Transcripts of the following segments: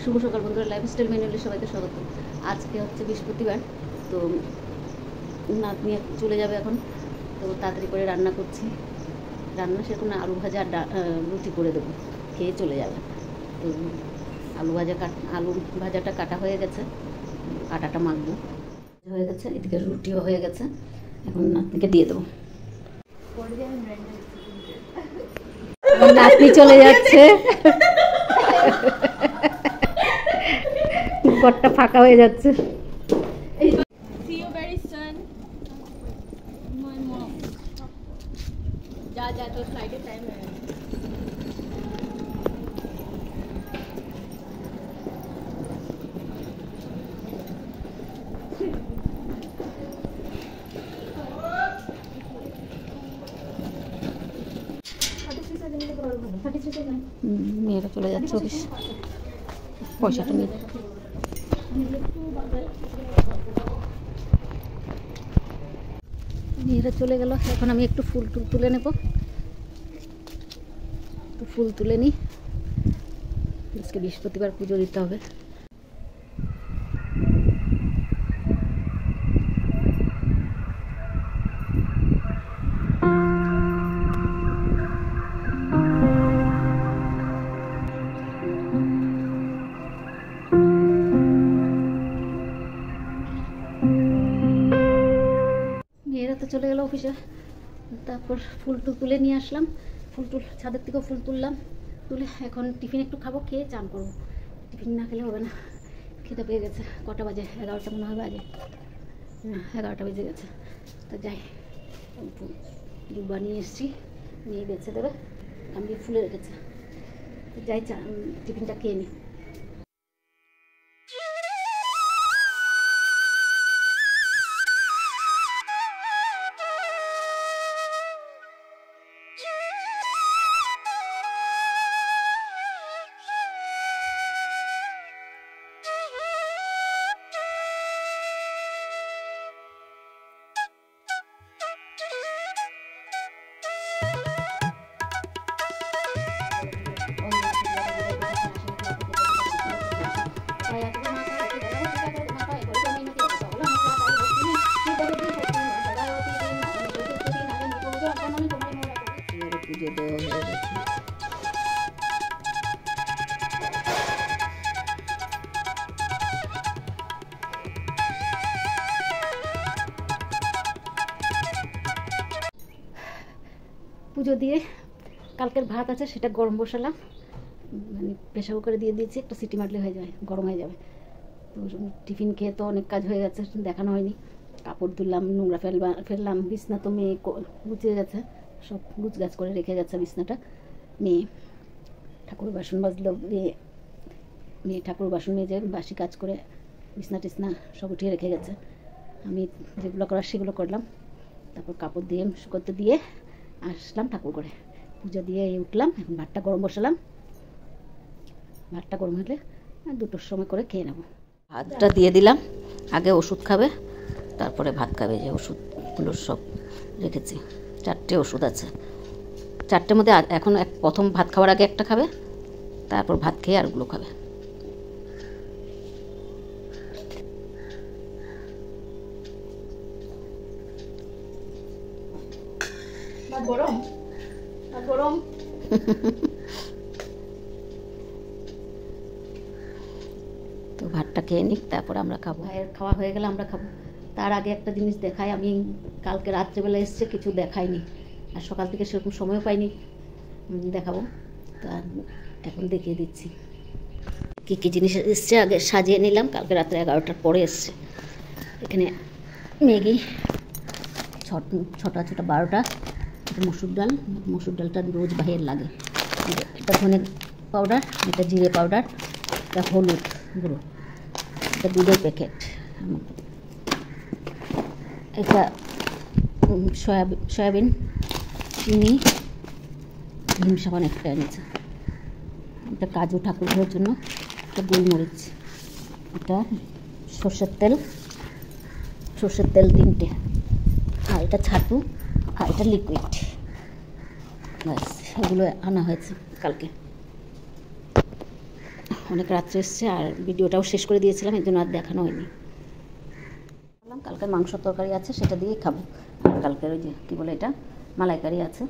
শুভ সকাল বন্ধুরা, লাইফস্টাইল ম্যানুয়ালে সবাইকে স্বাগত। আজকে হচ্ছে বৃহস্পতিবার, তো নাতনি চলে যাবে এখন, তো তাড়াতাড়ি করে রান্না করছি। রান্না সেরকম না, আলু ভাজা আর রুটি করে দেবো, খেয়ে চলে যাবে। তো আলু ভাজাটা কাটা হয়ে গেছে, আটাটা মাখবো হয়ে গেছে, এদিকে রুটিও হয়ে গেছে, এখন নাতনিকে দিয়ে দেবো। নাতনি চলে যাচ্ছে, ঘরটা ফাঁকা হয়ে যাচ্ছে। মেয়েরা চলে যাচ্ছে অফিস, পয়সাটা নিয়ে। মেয়েরা চলে গেল, এখন আমি একটু ফুল তুলে নেব। তো ফুল তুলে নিই, আজকে বৃহস্পতিবার পুজো দিতে হবে। মেয়েরা তো চলে গেল অফিসে, তারপর ফুল তুলে নিয়ে আসলাম। ছাদের থেকেও ফুল তুলে এখন টিফিন একটু খাবো, খেয়ে চান করবো। টিফিন না খেলে হবে না, খেতে পেয়ে গেছে। কটা বাজে? 11টা মনে হয় বাজে, 11টা বেজে গেছে। তো যাই, দুবা নিয়ে এসেছি, নিয়ে বেছে দেবে, আমি ফুলে রেখেছে। তো যাই, টিফিনটা খেয়ে নিই। পুজো দেওয়া হয়ে গেছে। পুজো দিয়ে কালকের ভাত আছে, সেটা গরম বসালাম, মানে প্রেশার কুকারে দিয়ে দিয়েছি, একটা সিটি মারলে হয়ে যাবে, গরম হয়ে যাবে। তো টিফিন খেয়ে তো অনেক কাজ হয়ে গেছে, দেখানো হয়নি। কাপড় ধুলাম, নোংরা ফেললাম, বিছনা তো মেয়ে গুছিয়ে গেছে, সব গুছগাছ করে রেখে গেছে বিছনাটা। মেয়ে ঠাকুর বাসন বাজলো, মেয়ে ঠাকুর বাসন মেজে বাসি কাজ করে বিছনা টিছনা সব উঠিয়ে রেখে গেছে। আমি যেগুলো করার সেগুলো করলাম, তারপর কাপড় দিয়ে শুকোতে দিয়ে আসলাম ঠাকুর করে, পুজো দিয়ে উঠলাম। এখন ভাতটা গরম বসালাম, ভাতটা গরম হলে 2টোর সময় করে খেয়ে নেব। ভাতটা দিয়ে দিলাম, আগে ওষুধ খাবে, তারপরে ভাত খাবে। যে ওষুধগুলো সব রেখেছি, 4টে ওষুধ আছে। 4টের মধ্যে এখন প্রথম ভাত খাওয়ার আগে একটা খাবে, তারপর ভাত খেয়ে আরগুলো খাবে। গরম গরম তো ভাতটা খেয়ে নিক, তারপর আমরা খাবো। খাওয়া হয়ে গেলে আমরা খাবো। তার আগে একটা জিনিস দেখাই, আমি কালকে রাত্রেবেলা এসছে, কিছু দেখাইনি, আর সকাল থেকে সেরকম সময়ও পাইনি, দেখাবো। তা এখন দেখিয়ে দিচ্ছি কী কী জিনিস এসছে। আগে সাজিয়ে নিলাম, কালকে রাত্রে 11টার পরে এসছে। এখানে ম্যাগি ছটা 12টা, এটা মসুর ডালটা রোজ বাহির লাগে। এটা ধনে পাউডার, এটা জিরে পাউডার, এটা হলুদ গুঁড়ো, এটা দুধের প্যাকেট, এটা সয়াবিন, চিনি, ভিম সাবান একটা এনেছে, এটা কাজু ঠাকুরের জন্য, এটা গোলমরিচ, এটা সর্ষের তেল 3টে, আর এটা ছাতু, আর এটা লিকুইড। ব্যাস এগুলো আনা হয়েছে কালকে। অনেক রাত্রে এসছে, আর ভিডিওটাও শেষ করে দিয়েছিলাম, এই জন্য আর দেখানো হয়নি। কালকের মাংস তরকারি আছে, সেটা দিয়েই খাবো। আর কালকের ওই যে কী বলে এটা, মালাইকারি আছে।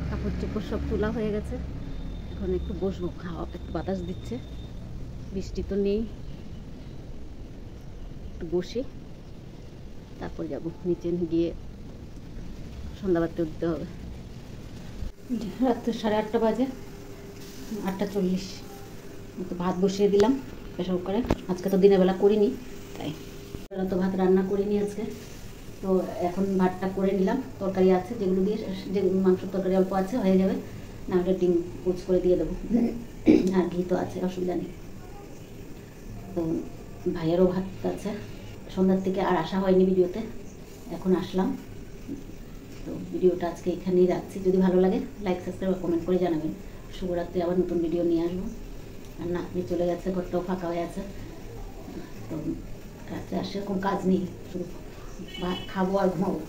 কাপড় চোপড় সব তোলা হয়ে গেছে, এখন একটু বসবো, খাওয়া একটু বাতাস দিচ্ছে, বৃষ্টি তো নেই, একটু বসি, তারপর যাব নিচে গিয়ে সন্ধ্যাবাতি উঠতে হবে। রাত্রে 8:30 বাজে, 8:40 তো ভাত বসিয়ে দিলাম প্রেসার কুকারে। আজকে তো দিনের বেলা করিনি, তাই তো ভাত রান্না করিনি আজকে। তো এখন ভাতটা করে নিলাম, তরকারি আছে যেগুলো দিয়ে, যে মাংসের তরকারি অল্প আছে, হয়ে যাবে। না হলে ডিম কুচ করে দিয়ে দেবো, আর ঘি তো আছে, অসুবিধা নেই। তো ভাইয়েরও ভাত আছে, সন্ধ্যার থেকে আর আসা হয়নি ভিডিওতে, এখন আসলাম। তো ভিডিওটা আজকে এখানেই রাখছি। যদি ভালো লাগে লাইক, সাবস্ক্রাইব, কমেন্ট করে জানাবেন। শুভরাত্রি, আবার নতুন ভিডিও নিয়ে আসবো। আর নাতনি চলে গেছে, ঘরটাও ফাঁকা হয়ে আছে। তো রাত্রে আসে, এরকম কাজ নেই, শুধু ভাত খাবো আর ঘুমাবো।